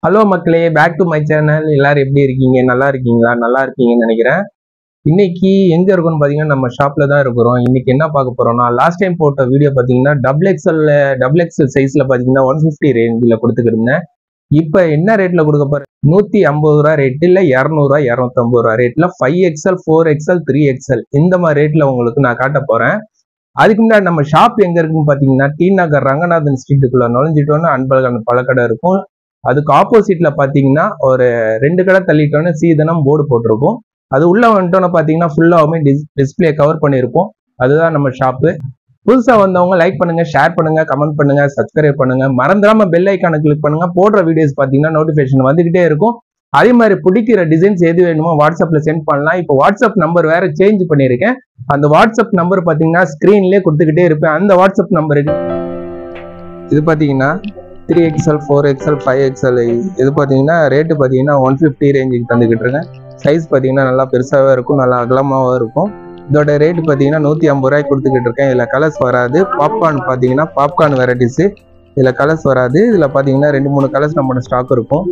Hello மக்களே, back to my channel. எல்லாரும் எப்படி இருக்கீங்க? நல்லா இருக்கீங்களா? நல்லா இருக்கீங்கன்னு நினைக்கிறேன். இன்னைக்கு எங்க இருக்கோம்னு பாத்தீங்கன்னா நம்ம ஷாப்ல தான் இருக்கிறோம். இன்னைக்கு என்ன பார்க்க போறோம்னா, லாஸ்ட் டைம் போட்ட வீடியோ பாத்தீங்கன்னா டபுள் எக்ஸ்எல் சைஸ்ல பாத்தீங்கன்னா 150 ரேஞ்சில கொடுத்துக்கிட்டு இருந்தேன். இப்ப என்ன ரேட்ல கொடுக்க போறேன்? 150 ரூபா ரேட் இல்ல 200 ரூபா 250 ரூபா ரேட்ல 5XL 4XL 3XL இந்த மாதிரி ரேட்ல உங்களுக்கு நான் காட்ட போறேன். அதுக்கு முன்னாடி நம்ம ஷாப் எங்க இருக்குன்னு பாத்தீங்கன்னா டி நகர் ரங்கநாதன் ஸ்ட்ரீட்டுக்குள்ள நுழைஞ்சிட்டோன்னு அன்பழகன் பழக்கடை இருக்கும். அதுக்கு ஆப்போசிட்ல பாத்தீங்கன்னா ஒரு 2 கடை தள்ளிட்டோன்னு சீதனம் போர்டு போட்டிருக்கும். அது உள்ள வந்துட்டோன்னு பாத்தீங்கன்னா ஃபுல்லாவுமே டிஸ்பிளே கவர் பண்ணியிருப்போம். அதுதான் நம்ம ஷாப்பு. புதுசா வந்தவங்க லைக் பண்ணுங்க, ஷேர் பண்ணுங்க, கமெண்ட் பண்ணுங்க, சப்ஸ்கிரைப் பண்ணுங்க. மறந்துடாம பெல் ஐக்கானை கிளிக் பண்ணுங்க. போடுற வீடியோஸ் பாத்தீங்கன்னா நோட்டிபிகேஷன் வந்துகிட்டே இருக்கும். அதே மாதிரி பிடிக்கிற டிசைன்ஸ் எது வேணுமோ வாட்ஸ்அப்ல சென்ட் பண்ணலாம். இப்போ வாட்ஸ்அப் நம்பர் வேற சேஞ்ச் பண்ணியிருக்கேன். அந்த வாட்ஸ்அப் நம்பர் பாத்தீங்கன்னா ஸ்கிரீன்லேயே கொடுத்துக்கிட்டே இருப்பேன். அந்த வாட்ஸ்அப் நம்பருக்கு இது பாத்தீங்கன்னா 3XL 4XL 5XL இது பாத்தீங்கன்னா ரேட்டு பாத்தீங்கன்னா 150 ரேஞ்சுக்கு தந்துக்கிட்டு இருக்கேன். சைஸ் பாத்தீங்கன்னா நல்லா பெருசாவே இருக்கும், நல்லா அகலமாவும் இருக்கும். இதோட ரேட்டு பாத்தீங்கன்னா 150 ரூபாய்க்கு கொடுத்துக்கிட்டு இருக்கேன். இதுல கலர்ஸ் வராது. பாப்கார்ன் பாத்தீங்கன்னா பாப்கார்ன் வெரைட்டிஸ் இதுல கலர்ஸ் வராது. இதுல பாத்தீங்கன்னா 2-3 கலர்ஸ் நம்மளோட ஸ்டாக் இருக்கும்.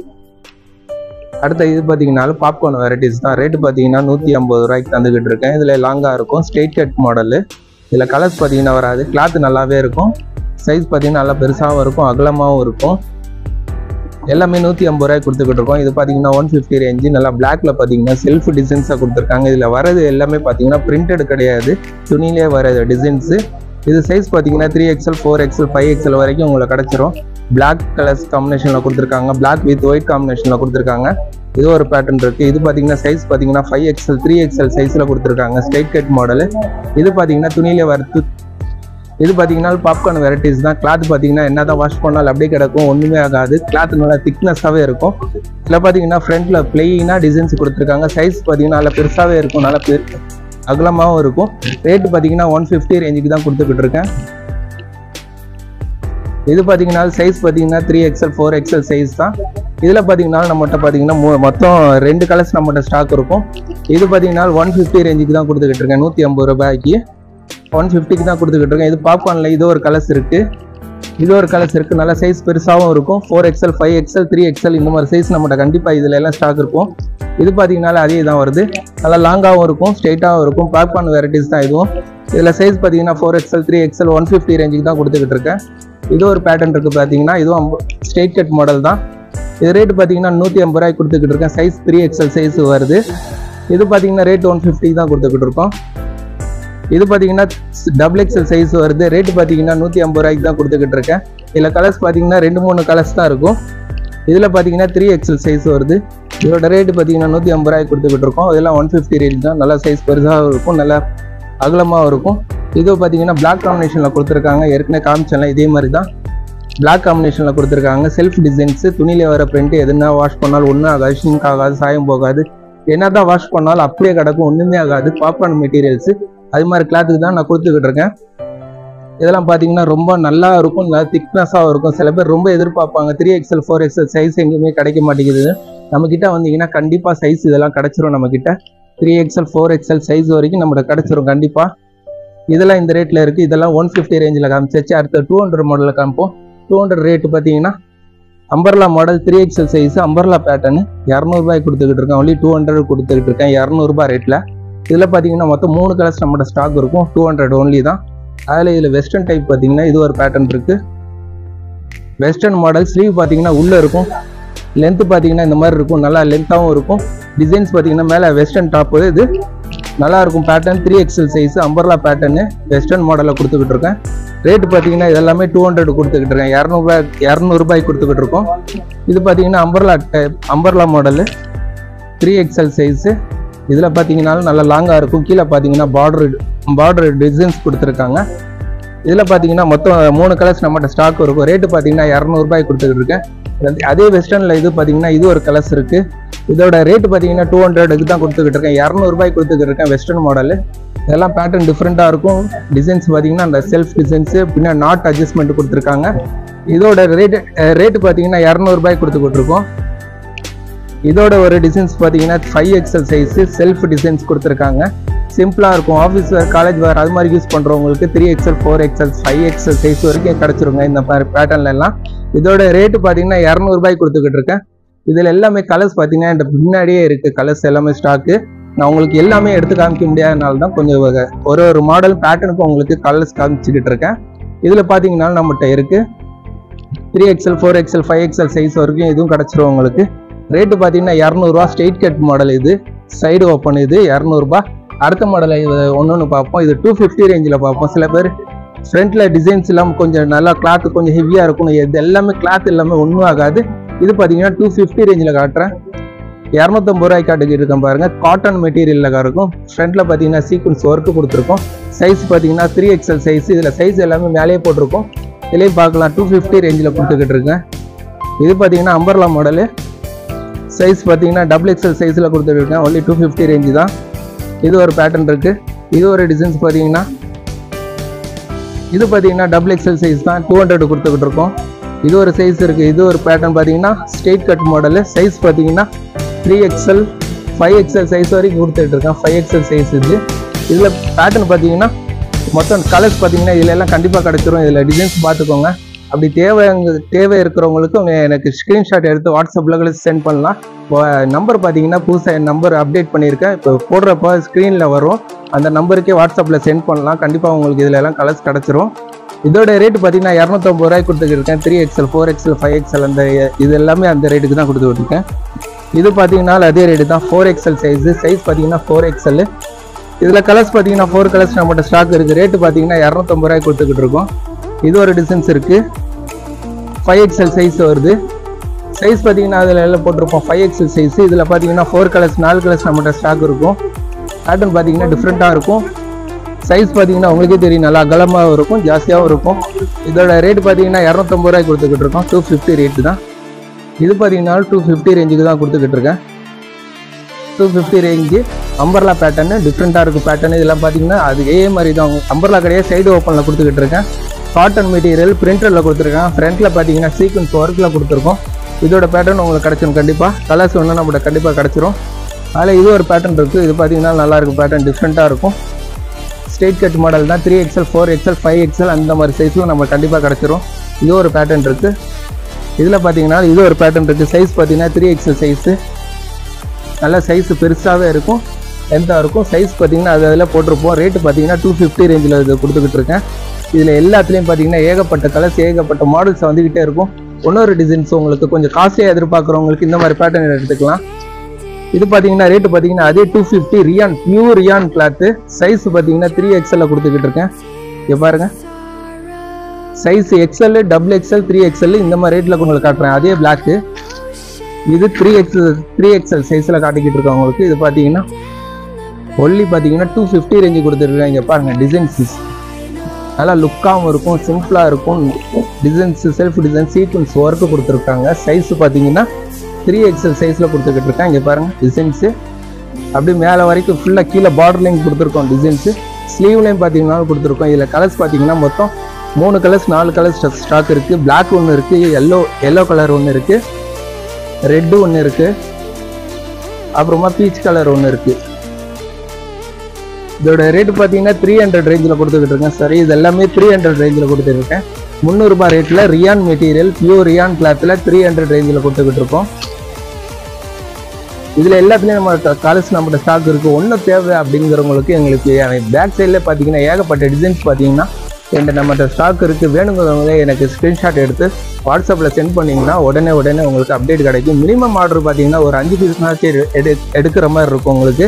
அடுத்த இது பாத்தீங்கன்னாலும் பாப்கார்ன் வெரைட்டிஸ் தான். ரேட்டு பாத்தீங்கன்னா 150 ரூபாய்க்கு தந்துக்கிட்டு இருக்கேன். இதுல லாங்கா இருக்கும், ஸ்ட்ரெயிட் கட் மாடல். இதுல கலர்ஸ் பாத்தீங்கன்னா வராது. கிளாத் நல்லாவே இருக்கும். சைஸ் பார்த்தீங்கன்னா நல்லா பெருசாகவும் இருக்கும், அகலமாகவும் இருக்கும். எல்லாமே 150 ரூபாய்க்கு கொடுத்துக்கிட்டு இருக்கோம். இது பார்த்தீங்கன்னா 150 ரேஞ்சு. நல்லா பிளாக்ல பார்த்தீங்கன்னா செல்ஃப் டிசைன்ஸாக கொடுத்துருக்காங்க. இதில் வரது எல்லாமே பார்த்தீங்கன்னா பிரிண்டட் கிடையாது, துணியிலே வர டிசைன்ஸு. இது சைஸ் பார்த்தீங்கன்னா 3XL 4XL 5XL வரைக்கும் உங்களுக்கு கிடச்சிரும். பிளாக் கலர்ஸ் காம்பினேஷனில் கொடுத்துருக்காங்க, பிளாக் வித் ஒயிட் காம்பினேஷனில் கொடுத்துருக்காங்க. இது ஒரு பேட்டர்ன் இருக்குது. இது பார்த்தீங்கன்னா சைஸ் பார்த்தீங்கன்னா 5XL 3XL சைஸில் கொடுத்துருக்காங்க, ஸ்ட்ரெயிட் கட் மாடலு. இது பார்த்தீங்கன்னா துணியிலே வர இது பார்த்தீங்கன்னா பாப்கார்ன் வெரைட்டிஸ் தான். கிளாத் பார்த்தீங்கன்னா என்ன தான் வாஷ் பண்ணாலும் அப்படியே கிடக்கும், ஒன்றுமே ஆகாது. கிளாத் நல்லா திக்னஸாகவே இருக்கும். இதில் பார்த்தீங்கன்னா ஃப்ரண்ட்டில் பிளெயினாக டிசைன்ஸ் கொடுத்துருக்காங்க. சைஸ் பார்த்தீங்கன்னா நல்லா பெருசாகவே இருக்கும், நல்லா அகலமாகவும் இருக்கும். ரேட்டு பார்த்தீங்கன்னா 150 ரேஞ்சுக்கு தான் கொடுத்துக்கிட்டு இருக்கேன். இது பார்த்தீங்கன்னா சைஸ் பார்த்தீங்கன்னா 3XL 4XL சைஸ் தான். இதில் பார்த்தீங்கன்னா நம்மகிட்ட பார்த்தீங்கன்னா மொத்தம் 2 கலர்ஸ் நம்மகிட்ட ஸ்டாக் இருக்கும். இது பார்த்தீங்கன்னா 150 ரேஞ்சுக்கு தான் கொடுத்துக்கிட்டு இருக்கேன். 150 ரூபாய்க்கு 150க்கு தான் கொடுத்துக்கிட்டு இருக்கேன். இது பாப்கார்னில் இது ஒரு கலர்ஸ் இருக்குது, இது ஒரு கலர்ஸ் இருக்குது. நல்ல சைஸ் பெருசாகவும் இருக்கும். 4XL 5XL 3XL இந்த மாதிரி சைஸ் நம்மகிட்ட கண்டிப்பாக இதில் எல்லாம் ஸ்டாக் இருக்கும். இது பார்த்தீங்கன்னால அதே தான் வருது. நல்லா லாங்காகவும் இருக்கும், ஸ்ட்ரெயிட்டாகவும் இருக்கும். பாப்கார்ன் வெரைட்டிஸ் தான் இதுவும். இதில் சைஸ் பார்த்தீங்கன்னா 4XL 3XL 150 ரேஞ்சுக்கு தான் கொடுத்துக்கிட்டு இருக்கேன். இது ஒரு பேட்டர்ன் இருக்குது பார்த்தீங்கன்னா, இதுவும் ஸ்ட்ரெயிட் கட் மாடல் தான். இது ரேட்டு பார்த்தீங்கன்னா 150 ரூபாய்க்கு கொடுத்துக்கிட்டு இருக்கேன். சைஸ் 3XL சைஸ் வருது. இது பார்த்தீங்கன்னா ரேட் 150 தான் கொடுத்துக்கிட்டு இருக்கோம். இது பார்த்தீங்கன்னா XXL சைஸ் வருது. ரேட்டு பார்த்தீங்கன்னா 150 ரூபாய்க்கு தான் கொடுத்துக்கிட்டு இருக்கேன். இதில் கலர்ஸ் பார்த்தீங்கன்னா 2-3 கலர்ஸ் தான் இருக்கும். இதில் பார்த்தீங்கன்னா 3XL சைஸ் வருது. இதோட ரேட்டு பார்த்தீங்கன்னா 150 ரூபாய்க்கு கொடுத்துக்கிட்டு இருக்கோம். இதெல்லாம் 150 ரேஞ்ச் தான். நல்லா சைஸ் பெருசாகவும் இருக்கும், நல்லா அகலமாகவும் இருக்கும். இது பார்த்தீங்கன்னா பிளாக் காம்பினேஷனில் கொடுத்துருக்காங்க. ஏற்கனவே காமிச்சலாம் இதே மாதிரி தான் பிளாக் காம்பினேஷனில் கொடுத்துருக்காங்க. செல்ஃப் டிசைன்ஸு, துணியில் வர பிரிண்ட்டு. எதுனா வாஷ் பண்ணாலும் ஒன்றும் ஆகாது, ஷிங்க் ஆகாது, சாயம் போகாது. என்ன தான் வாஷ் பண்ணாலும் அப்படியே கிடக்கும், ஒன்றுமே ஆகாது. பாப்கார்ன் மெட்டீரியல்ஸு அது மாதிரி கிளாத்துக்கு தான் நான் கொடுத்துக்கிட்டு இருக்கேன். இதெல்லாம் பார்த்தீங்கன்னா ரொம்ப நல்லா இருக்கும், நல்லா திக்னஸாகவும் இருக்கும். சில பேர் ரொம்ப எதிர்பார்ப்பாங்க 3XL 4XL சைஸ் எங்கேயுமே கிடைக்க மாட்டேங்குது. நம்மக்கிட்ட வந்தீங்கன்னா கண்டிப்பாக சைஸ் இதெல்லாம் கிடச்சிரும். நம்மக்கிட்ட 3XL 4XL சைஸ் வரைக்கும் நம்மகிட்ட கிடச்சிரும் கண்டிப்பாக. இதெல்லாம் இந்த ரேட்டில் இருக்குது. இதெல்லாம் 150 ரேஞ்சில் காமிச்சாச்சு. அடுத்த 200 மாடலில் காமிப்போம். 200 ரேட்டு பார்த்தீங்கன்னா umbrella model 3XL size umbrella pattern 200 ரூபாய்க்கு கொடுத்துக்கிட்டு இருக்கேன். ஒன்லி 200 கொடுத்துக்கிட்டு இருக்கேன் 200 ரூபாய் ரேட்டில். இதில் பார்த்தீங்கன்னா மொத்தம் 3 கலர்ஸ் நம்மளோட ஸ்டாக் இருக்கும். 200 ஒன்லி தான். அதில் இதில் வெஸ்டர்ன் டைப் பார்த்தீங்கன்னா இது ஒரு பேட்டர்ன் இருக்குது. வெஸ்டர்ன் மாடல் ஸ்லீவ் பார்த்தீங்கன்னா உள்ளே இருக்கும். லென்த்து பார்த்தீங்கன்னா இந்த மாதிரி இருக்கும், நல்லா லென்த்தாகவும் இருக்கும். டிசைன்ஸ் பார்த்தீங்கன்னா மேலே வெஸ்டர்ன் டாப்பு. இது நல்லா இருக்கும் pattern. 3XL size umbrella pattern western மாடலில் கொடுத்துக்கிட்டு இருக்கேன். ரேட்டு பார்த்தீங்கன்னா இதெல்லாமே 200 கொடுத்துக்கிட்டு இருக்கேன். 200 ரூபாய்க்கு கொடுத்துக்கிட்டு இருக்கோம். இது பார்த்தீங்கன்னா அம்பர்லா மாடலு 3XL சைஸு. இதில் பார்த்தீங்கன்னாலும் நல்லா லாங்காக இருக்கும். கீழே பார்த்தீங்கன்னா பார்டர் டிசைன்ஸ் கொடுத்துருக்காங்க. இதில் பார்த்தீங்கன்னா மொத்தம் 3 கலர்ஸ் நம்மகிட்ட ஸ்டாக் இருக்கும். ரேட்டு பார்த்தீங்கன்னா 200 ரூபாய்க்கு கொடுத்துக்கிட்டு இருக்கேன். அதே வெஸ்டர்னில் இது பார்த்தீங்கன்னா இது ஒரு கலர்ஸ் இருக்குது. இதோட ரேட்டு பார்த்தீங்கன்னா 200க்கு தான் கொடுத்துக்கிட்டு இருக்கேன். 200 ரூபாய்க்கு கொடுத்துக்கிட்டு இருக்கேன் வெஸ்டர்ன் மாடலு. இதெல்லாம் பேட்டர்ன் டிஃப்ரெண்ட்டாக இருக்கும். டிசைன்ஸ் பார்த்தீங்கன்னா அந்த செல்ஃப் டிசைன்ஸு பின்னா நாட் அட்ஜஸ்ட்மெண்ட் கொடுத்துருக்காங்க. இதோட ரேட்டு பார்த்தீங்கன்னா 200 ரூபாய்க்கு கொடுத்துக்கிட்டு இருக்கோம். இதோட ஒரு டிசைன்ஸ் பார்த்தீங்கன்னா 5XL சைஸு செல்ஃப் டிசைன்ஸ் கொடுத்துருக்காங்க. சிம்பிளாக இருக்கும். ஆஃபீஸ் வேர், காலேஜ் வேர் அது மாதிரி யூஸ் பண்ணுறவங்களுக்கு 3XL 4XL 5XL சைஸ் வரைக்கும் கிடச்சிருங்க இந்த மாதிரி பேட்டர்ன்ல எல்லாம். இதோட ரேட்டு பார்த்தீங்கன்னா 200 ரூபாய்க்கு கொடுத்துக்கிட்டு இருக்கேன். இதில் எல்லாமே கலர்ஸ் பார்த்தீங்கன்னா இந்த பின்னாடியே இருக்குது. கலர்ஸ் எல்லாமே ஸ்டாக்கு. நான் உங்களுக்கு எல்லாமே எடுத்து காமிக்க முடியாதனால தான் கொஞ்சம் ஒரு மாடல் பேட்டர்னுக்கு உங்களுக்கு கலர்ஸ் காமிச்சுக்கிட்டு இருக்கேன். இதில் பார்த்தீங்கன்னா நம்மகிட்ட இருக்குது 3XL 4XL 5XL சைஸ் வரைக்கும் இதுவும் கிடச்சிரும் உங்களுக்கு. ரேட்டு பார்த்தீங்கன்னா 200 ரூபா. ஸ்ட்ரெயிட் கட் மாடல் இது, சைடு ஓப்பன் இது 200 ரூபா. அடுத்த மாடல் ஒன்று பார்ப்போம். இது 250 ரேஞ்சில் பார்ப்போம். சில பேர் ஃப்ரண்ட்டில் டிசைன்ஸ் எல்லாம் கொஞ்சம் நல்லா கிளாத்து கொஞ்சம் ஹெவியாக இருக்கும். இது எல்லாமே கிளாத் எல்லாமே ஒன்றும் ஆகாது. இது பார்த்தீங்கன்னா 250 ரேஞ்சில் காட்டுறேன். 250 ரூபாய்க்கு காட்டுக்கிட்டு இருக்கேன் பாருங்கள். காட்டன் மெட்டீரியலில் இருக்கும். ஃப்ரண்ட்டில் பார்த்தீங்கன்னா சீக்வன்ஸ் ஒர்க்கு கொடுத்துருக்கோம். சைஸ் பார்த்தீங்கன்னா 3XL சைஸ். இதில் சைஸ் எல்லாமே மேலேயே போட்டிருக்கோம். இதுலேயும் பார்க்கலாம் 250 ரேஞ்சில் கொடுத்துக்கிட்டு இருக்கேன். இது பார்த்தீங்கன்னா அம்பர்லா மாடலு. சைஸ் பார்த்தீங்கன்னா XXL சைஸில் கொடுத்துட்டு இருக்கேன். ஒன்லி 250 ரேஞ்சு தான். இது ஒரு பேட்டர்ன் இருக்குது. இது ஒரு டிசைன்ஸ் பார்த்தீங்கன்னா இது பார்த்தீங்கன்னா XXL சைஸ் தான். 200 கொடுத்துக்கிட்டு இருக்கோம். இது ஒரு சைஸ் இருக்குது. இது ஒரு பேட்டர்ன் பார்த்தீங்கன்னா ஸ்ட்ரெயிட் கட் மாடலு. சைஸ் பார்த்தீங்கன்னா 3XL 5XL சைஸ் வரைக்கும் கொடுத்துட்டு இருக்கேன். 5XL சைஸ் இது. இதில் பேட்டர்ன் பார்த்தீங்கன்னா மொத்தம் கலர்ஸ் பார்த்தீங்கன்னா இதில் எல்லாம் கண்டிப்பாக கிடச்சிரும். இதில் டிசைன்ஸ் பார்த்துக்கோங்க. அப்படி தேவை இருக்கிறவங்களுக்கு எனக்கு ஸ்க்ரீன்ஷாட் எடுத்து வாட்ஸ்அப்பில் சென்ட் பண்ணலாம். நம்பர் பார்த்தீங்கன்னா புதுசாக என் நம்பர் அப்டேட் பண்ணியிருக்கேன். இப்போ போடுறப்ப ஸ்க்ரீனில் வரும். அந்த நம்பருக்கே வாட்ஸ்அப்பில் சென்ட் பண்ணலாம். கண்டிப்பாக உங்களுக்கு இதில் எல்லாம் கலர்ஸ் கிடச்சிரும். இதோட ரேட்டு பார்த்தீங்கன்னா 250 ரூபாய்க்கு கொடுத்துருக்கேன். 3XL 4XL 5XL அந்த இது எல்லாமே அந்த ரேட்டுக்கு தான் கொடுத்துருக்கேன். இது பார்த்தீங்கன்னா அதே ரேட்டு தான். 4XL size. சைஸ் பார்த்தீங்கன்னா 4XL. இதில் கலர்ஸ் பார்த்தீங்கன்னா 4 கலர்ஸ் நம்மகிட்ட ஸ்டாக் இருக்குது. ரேட்டு பார்த்தீங்கன்னா 250 ரூபாய்க்கு கொடுத்துக்கிட்டு இருக்கோம். இது ஒரு டிசைன்ஸ் இருக்குது. 5XL சைஸ் வருது. சைஸ் பார்த்தீங்கன்னா அதில் எல்லாம் போட்டிருப்போம் 5XL சைஸ். இதில் பார்த்தீங்கன்னா 4 கலர்ஸ் 4 கலர்ஸ் நம்மகிட்ட ஸ்டாக் இருக்கும். பேட்டர்ன் பார்த்தீங்கன்னா டிஃப்ரெண்ட்டாக இருக்கும். சைஸ் பார்த்தீங்கன்னா உங்களுக்கே தெரியும், நல்லா அகலமாகவும் இருக்கும், ஜாஸ்தியாகவும் இருக்கும். இதோட ரேட்டு பார்த்தீங்கன்னா 250 ரூபாய்க்கு கொடுத்துக்கிட்டு இருக்கோம். 250 ரேட்டு தான். இது பார்த்தீங்கன்னா 250 ரேஞ்சுக்கு தான் கொடுத்துக்கிட்டு இருக்கேன். 250 ரேஞ்சு. அம்பர்லா பேட்டர்னு டிஃப்ரெண்ட்டாக இருக்கும். பேட்டர்னு இதெல்லாம் பார்த்தீங்கன்னா அது மாதிரி தான். அம்பர்லா கிடையாது, சைடு ஓப்பனில் கொடுத்துக்கிட்டு இருக்கேன். காட்டன் மெட்டீரியல் பிரிண்டரில் கொடுத்துருக்கேன். ஃப்ரண்ட்டில் பார்த்தீங்கன்னா சீக்வன்ஸ் ஒர்க்கில் கொடுத்துருக்கோம். இதோட பேட்டர்ன் உங்களுக்கு கிடச்சிரும். கண்டிப்பாக கலர்ஸ் ஒன்று நம்மகிட்ட கண்டிப்பாக கிடச்சிரும். அதில் இது ஒரு பேட்டர்ன் இருக்குது. இது பார்த்தீங்கன்னா நல்லாயிருக்கும். பேட்டர்ன் டிஃப்ரெண்ட்டாக இருக்கும். ஸ்ட்ரெயிட் கட் மாடல் தான். 3XL 4XL 5XL அந்த மாதிரி சைஸில் நம்ம கண்டிப்பாக கிடச்சிரும். இது ஒரு பேட்டர்ன் இருக்குது. இதில் பார்த்தீங்கன்னா இது ஒரு பேட்டர்ன் இருக்குது. சைஸ் பார்த்தீங்கன்னா 3XL சைஸு. நல்லா சைஸு பெருசாகவே இருக்கும், லென்த்தாக இருக்கும். சைஸ் பார்த்தீங்கன்னா அதில் போட்டிருப்போம். ரேட்டு பார்த்தீங்கன்னா 250 ரேஞ்சில் இது கொடுத்துக்கிட்டு இருக்கேன். இதில் எல்லாத்துலேயும் பார்த்தீங்கன்னா ஏகப்பட்ட கலர்ஸ் ஏகப்பட்ட மாடல்ஸ் வந்துக்கிட்டே இருக்கும். இன்னொரு டிசைன்ஸ் உங்களுக்கு கொஞ்சம் காஸ்ட்லியாக எதிர்பார்க்குறவங்களுக்கு இந்த மாதிரி பேட்டர்ன் எடுத்துக்கலாம். இது பார்த்தீங்கன்னா ரேட்டு பார்த்தீங்கன்னா அதே 250 rayon, pure rayon cloth. Size பார்த்தீங்கன்னா 3XL கொடுத்துக்கிட்டு இருக்கேன். இங்கே பாருங்கள், சைஸ் XL, XXL, 3XL இந்த மாதிரி ரேட்டில் உங்களுக்கு காட்டுறேன். அதே பிளாக்கு. இது 3XL சைஸில் காட்டிக்கிட்டு இருக்கேன் உங்களுக்கு. இது பார்த்தீங்கன்னா ஒன்லி பார்த்தீங்கன்னா 250 ரேஞ்சு கொடுத்துருக்கேன். இங்கே பாருங்கள், டிசைன்ஸ் நல்லா லுக்காகவும் இருக்கும், சிம்பிளாக இருக்கும். Designs self design sequence work கொடுத்துருக்காங்க. சைஸு பார்த்தீங்கன்னா 3XL சைஸில் கொடுத்துக்கிட்டு இருக்கேன். இங்கே பாருங்கள் டிசைன்ஸு அப்படியே மேலே வரைக்கும் ஃபுல்லாக கீழே பார்டர்லையும் கொடுத்துருக்கோம். டிசைன்ஸு ஸ்லீவ்லையும் பார்த்தீங்கன்னா கொடுத்துருக்கோம். இதில் கலர்ஸ் பார்த்தீங்கன்னா மொத்தம் 3 கலர்ஸ் 4 கலர்ஸ் ஸ்டாக் இருக்குது. பிளாக் ஒன்று இருக்குது, எல்லோ கலர் ஒன்று இருக்குது, ரெட்டு ஒன்று இருக்குது, அப்புறமா பீச் கலர் ஒன்று இருக்குது. இதோட ரேட்டு பார்த்தீங்கன்னா 300 ரேஞ்சில் கொடுத்துக்கிட்டு இருக்கேன். சரி, இது எல்லாமே 300 ரேஞ்சில் கொடுத்துருக்கேன். 300 ரூபாய் ரேட்டில் ரியான் மெட்டீரியல், பியூர் ரியான் கிளாத்தில் 300 ரேஞ்சில் கொடுத்துக்கிட்டு இருக்கோம். இதில் எல்லாத்துலேயும் நம்ம கலர்ஸ் நம்மகிட்ட ஸ்டாக் இருக்குது. ஒன்றும் தேவை அப்படிங்கிறவங்களுக்கு எங்களுக்கு பேக் சைடில் பார்த்தீங்கன்னா ஏகப்பட்ட டிசைன்ஸ் பார்த்தீங்கன்னா நம்மகிட்ட ஸ்டாக் இருக்குது. வேணுங்கிறவங்களே எனக்கு ஸ்க்ரீன்ஷாட் எடுத்து வாட்ஸ்அப்பில் சென்ட் பண்ணிங்கன்னா உடனே உங்களுக்கு அப்டேட் கிடைக்கும். மினிமம் ஆர்டர் பார்த்தீங்கன்னா ஒரு 5 பீஸ்னாச்சும் எடுக்கிற மாதிரி இருக்கும் உங்களுக்கு.